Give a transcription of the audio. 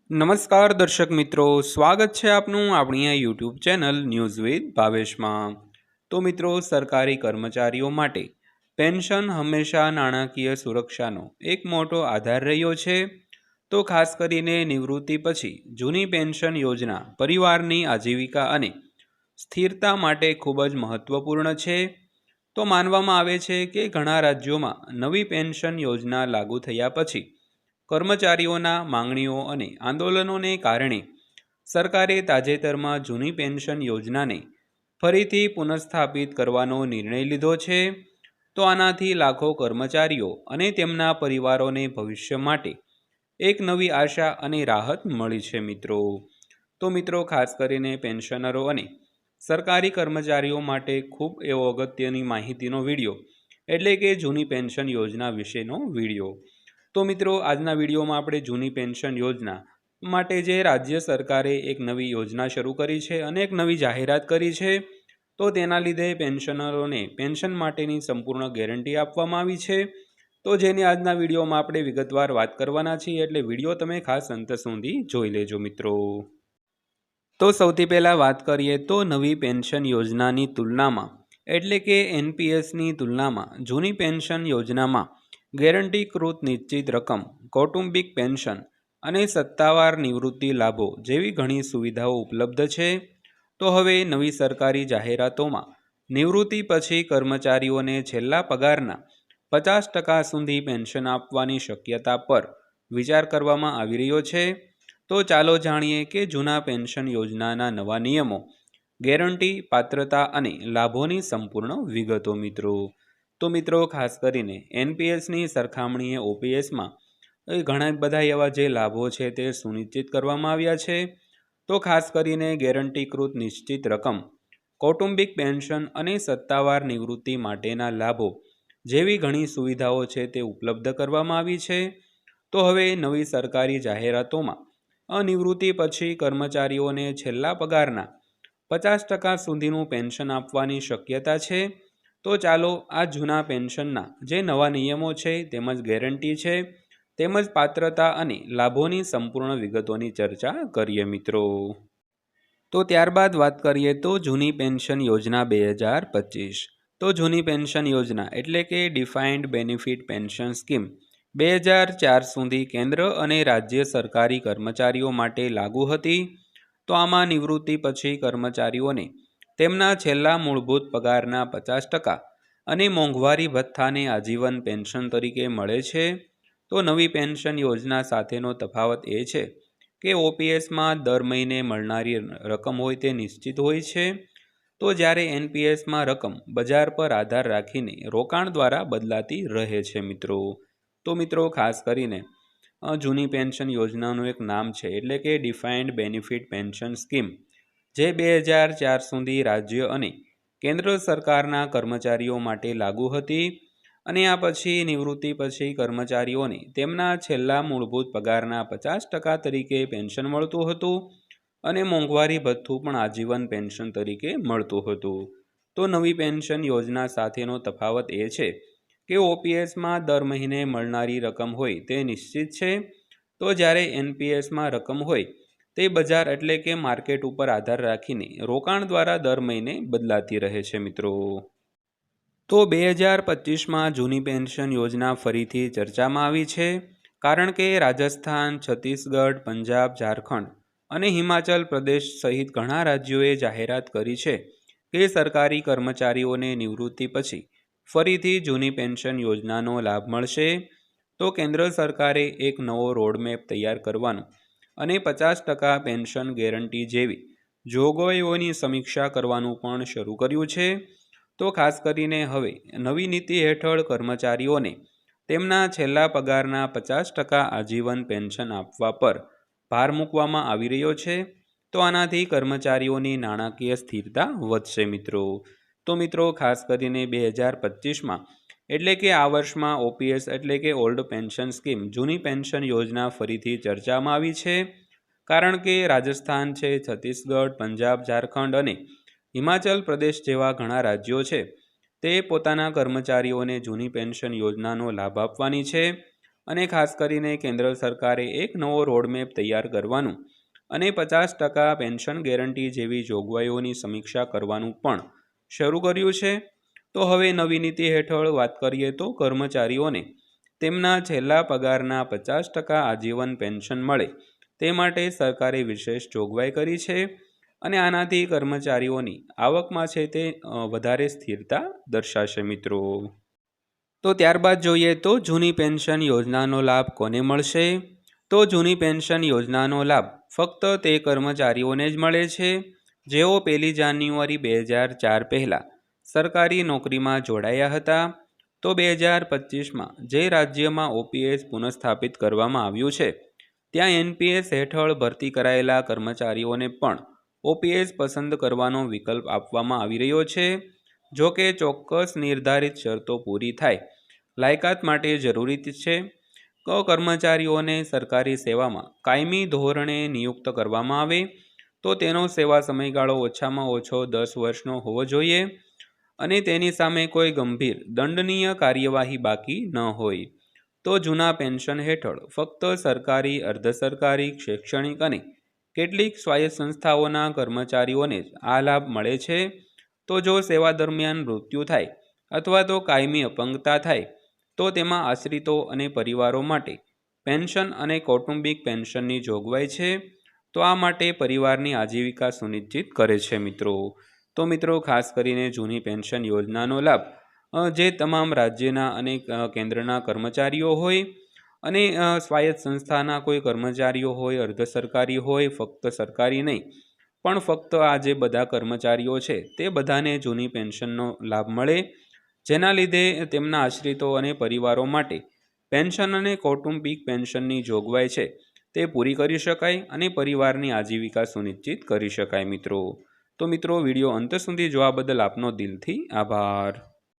નમસ્કાર દર્શક મિત્રો, સ્વાગત છે આપનું આપણી આ યુટ્યુબ ચેનલ ન્યૂઝ વિથ ભાવેશમાં। તો મિત્રો, સરકારી કર્મચારીઓ માટે પેન્શન હંમેશા નાણાકીય સુરક્ષાનો એક મોટો આધાર રહ્યો છે। તો ખાસ કરીને નિવૃત્તિ પછી જૂની પેન્શન યોજના પરિવારની આજીવિકા અને સ્થિરતા માટે ખૂબ જ મહત્વપૂર્ણ છે। તો માનવામાં આવે છે કે ઘણા રાજ્યોમાં નવી પેન્શન યોજના લાગુ થયા પછી કર્મચારીઓના માંગણીઓ અને આંદોલનોને કારણે સરકારે તાજેતરમાં જૂની પેન્શન યોજનાને ફરીથી પુનઃસ્થાપિત કરવાનો નિર્ણય લીધો છે। તો આનાથી લાખો કર્મચારીઓ અને તેમના પરિવારોને ભવિષ્ય માટે એક નવી આશા અને રાહત મળી છે મિત્રો। તો મિત્રો, ખાસ કરીને પેન્શનરો અને સરકારી કર્મચારીઓ માટે ખૂબ એવો અગત્યની માહિતીનો વિડીયો એટલે કે જૂની પેન્શન યોજના વિશેનો વિડીયો। તો મિત્રો, આજના વિડીયોમાં આપણે જૂની પેન્શન યોજના માટે જે રાજ્ય સરકારે એક નવી યોજના શરૂ કરી છે અને એક નવી જાહેરાત કરી છે, તો તેના લીધે પેન્શનરોને પેન્શન માટેની સંપૂર્ણ ગેરંટી આપવામાં આવી છે। તો જેની આજના વિડીયોમાં આપણે વિગતવાર વાત કરવાના છીએ, એટલે વિડીયો તમે ખાસ અંત સુધી જોઈ લેજો મિત્રો। તો સૌથી પહેલાં વાત કરીએ તો નવી પેન્શન યોજનાની તુલનામાં એટલે કે એનપીએસની તુલનામાં જૂની પેન્શન યોજનામાં ગેરંટીકૃત નિશ્ચિત રકમ, કૌટુંબિક પેન્શન અને સત્તાવાર નિવૃત્તિ લાભો જેવી ઘણી સુવિધાઓ ઉપલબ્ધ છે। તો હવે નવી સરકારી જાહેરાતોમાં નિવૃત્તિ પછી કર્મચારીઓને છેલ્લા પગારના 50% સુધી પેન્શન આપવાની શક્યતા પર વિચાર કરવામાં આવી રહ્યો છે। તો ચાલો જાણીએ કે જૂના પેન્શન યોજનાના નવા નિયમો, ગેરંટી, પાત્રતા અને લાભોની સંપૂર્ણ વિગતો મિત્રો। તો મિત્રો, ખાસ કરીને એનપીએસની સરખામણીએ ઓપીએસમાં ઘણા બધા એવા જે લાભો છે તે સુનિશ્ચિત કરવામાં આવ્યા છે। તો ખાસ કરીને ગેરંટીકૃત નિશ્ચિત રકમ, કૌટુંબિક પેન્શન અને સત્તાવાર નિવૃત્તિ માટેના લાભો જેવી ઘણી સુવિધાઓ છે તે ઉપલબ્ધ કરવામાં આવી છે। તો હવે નવી સરકારી જાહેરાતોમાં અનિવૃત્તિ પછી કર્મચારીઓને છેલ્લા પગારના 50% સુધીનું પેન્શન આપવાની શક્યતા છે। તો ચાલો આ જૂના પેન્શનના જે નવા નિયમો છે તેમજ ગેરંટી છે તેમજ પાત્રતા અને લાભોની સંપૂર્ણ વિગતોની ચર્ચા કરીએ મિત્રો। તો ત્યારબાદ વાત કરીએ તો જૂની પેન્શન યોજના 2025। તો જૂની પેન્શન યોજના એટલે કે ડિફાઇન્ડ બેનિફિટ પેન્શન સ્કીમ 2004 સુધી કેન્દ્ર અને રાજ્ય સરકારી કર્મચારીઓ માટે લાગુ હતી। તો આમાં નિવૃત્તિ પછી કર્મચારીઓને તેમના છેલ્લા મૂળભૂત પગારના 50% અને મોંઘવારી ભથ્થાને આજીવન પેન્શન તરીકે મળે છે। તો નવી પેન્શન યોજના સાથેનો તફાવત એ છે કે ઓપીએસમાં દર મહિને મળનારી રકમ હોય તે નિશ્ચિત હોય છે। તો જ્યારે એનપીએસમાં રકમ બજાર પર આધાર રાખીને રોકાણ દ્વારા બદલાતી રહે છે મિત્રો। તો મિત્રો, ખાસ કરીને જૂની પેન્શન યોજનાનું એક નામ છે એટલે કે ડિફાઇન્ડ બેનિફિટ પેન્શન સ્કીમ, જે 2004 સુધી રાજ્ય અને કેન્દ્ર સરકારના કર્મચારીઓ માટે લાગુ હતી। અને આ પછી નિવૃત્તિ પછી કર્મચારીઓને તેમના છેલ્લા મૂળભૂત પગારના 50% તરીકે પેન્શન મળતું હતું અને મોંઘવારી ભથ્થું પણ આજીવન પેન્શન તરીકે મળતું હતું। તો નવી પેન્શન યોજના સાથેનો તફાવત એ છે કે ઓપીએસમાં દર મહિને મળનારી રકમ હોય તે નિશ્ચિત છે। તો જ્યારે એનપીએસમાં રકમ હોય તે બજાર એટલે કે માર્કેટ ઉપર આધાર રાખીને રોકાણ દ્વારા દર મહિને બદલાતી રહે છે મિત્રો। તો 2025માં જૂની પેન્શન યોજના ફરીથી ચર્ચામાં આવી છે, કારણ કે રાજસ્થાન, છત્તીસગઢ, પંજાબ, ઝારખંડ અને હિમાચલ પ્રદેશ સહિત ઘણા રાજ્યોએ જાહેરાત કરી છે કે સરકારી કર્મચારીઓને નિવૃત્તિ પછી ફરીથી જૂની પેન્શન યોજનાનો લાભ મળશે। તો કેન્દ્ર સરકારે એક નવો રોડમેપ તૈયાર કરવાનું અને 50% પેન્શન ગેરંટી જેવી જોગવાઈઓની સમીક્ષા કરવાનું પણ શરૂ કર્યું છે। તો ખાસ કરીને હવે નવી નીતિ હેઠળ કર્મચારીઓને તેમના છેલ્લા પગારના 50% આજીવન પેન્શન આપવા પર ભાર મૂકવામાં આવી રહ્યો છે। તો આનાથી કર્મચારીઓની નાણાકીય સ્થિરતા વધશે મિત્રો। તો મિત્રો, ખાસ કરીને 2025માં એટલે કે આ વર્ષમાં ઓપીએસ એટલે કે ઓલ્ડ પેન્શન સ્કીમ જૂની પેન્શન યોજના ફરીથી ચર્ચામાં આવી છે, કારણ કે રાજસ્થાન છે, છત્તીસગઢ, પંજાબ, ઝારખંડ અને હિમાચલ પ્રદેશ જેવા ઘણા રાજ્યો છે તે પોતાના કર્મચારીઓને જૂની પેન્શન યોજનાનો લાભ આપવાની છે અને ખાસ કરીને કેન્દ્ર સરકારે એક નવો રોડમેપ તૈયાર કરવાનું અને 50% પેન્શન ગેરંટી જેવી જોગવાઈઓની સમીક્ષા કરવાનું પણ શરૂ કર્યું છે. તો હવે નવી નીતિ હેઠળ વાત કરીએ તો કર્મચારીઓને તેમના છેલ્લા પગારના 50% આજીવન પેન્શન મળે તે માટે સરકારે વિશેષ જોગવાઈ કરી છે. અને આનાથી કર્મચારીઓની આવકમાં છે તે વધારે સ્થિરતા દર્શાશે મિત્રો. તો ત્યારબાદ જોઈએ તો જૂની પેન્શન યોજનાનો લાભ કોને મળશે. તો જૂની પેન્શન યોજનાનો લાભ ફક્ત તે કર્મચારીઓને જ મળે છે જેઓ 1 જાન્યુઆરી 2004 પહેલાં સરકારી નોકરીમાં જોડાયા હતા. તો 2025માં જે રાજ્યમાં ઓપીએસ પુનઃસ્થાપિત કરવામાં આવ્યું છે ત્યાં એનપીએસ હેઠળ ભરતી કરાયેલા કર્મચારીઓને પણ ઓપીએસ પસંદ કરવાનો વિકલ્પ આપવામાં આવી રહ્યો છે. જો કે ચોક્કસ નિર્ધારિત શરતો પૂરી થાય લાયકાત માટે જરૂરી છે. તો કર્મચારીઓને સરકારી સેવામાં કાયમી ધોરણે નિયુક્ત કરવામાં આવે તો તેનો સેવા સમયગાળો ઓછામાં ઓછો 10 વર્ષનો હોવો જોઈએ અને તેની સામે કોઈ ગંભીર દંડનીય કાર્યવાહી બાકી ન હોય. તો જૂના પેન્શન હેઠળ ફક્ત સરકારી, અર્ધ સરકારી, શૈક્ષણિક અને કેટલીક સ્વાયત્ત સંસ્થાઓના કર્મચારીઓને જ આ લાભ મળે છે. તો જો સેવા દરમિયાન મૃત્યુ થાય અથવા તો કાયમી અપંગતા થાય તો તેમાં આશ્રિતો અને પરિવારો માટે પેન્શન અને કૌટુંબિક પેન્શનની જોગવાઈ છે. તો આ માટે પરિવારની આજીવિકા સુનિશ્ચિત કરે છે મિત્રો. તો મિત્રો ખાસ કરીને જૂની પેન્શન યોજનાનો લાભ જે તમામ રાજ્યના અને કેન્દ્રના કર્મચારીઓ હોય અને સ્વાયત્ત સંસ્થાના કોઈ કર્મચારીઓ હોય, અર્ધ સરકારી હોય, ફક્ત સરકારી નહીં પણ ફક્ત આ જે બધા કર્મચારીઓ છે તે બધાને જૂની પેન્શનનો લાભ મળે જેના લીધે તેમના આશ્રિતો અને પરિવારો માટે પેન્શન અને કૌટુંબિક પેન્શનની જોગવાઈ છે તે પૂરી કરી શકાય અને પરિવારની આજીવિકા સુનિશ્ચિત કરી શકાય મિત્રો. તો મિત્રો વિડીયો અંત સુધી જોવા બદલ આપનો દિલથી આભાર.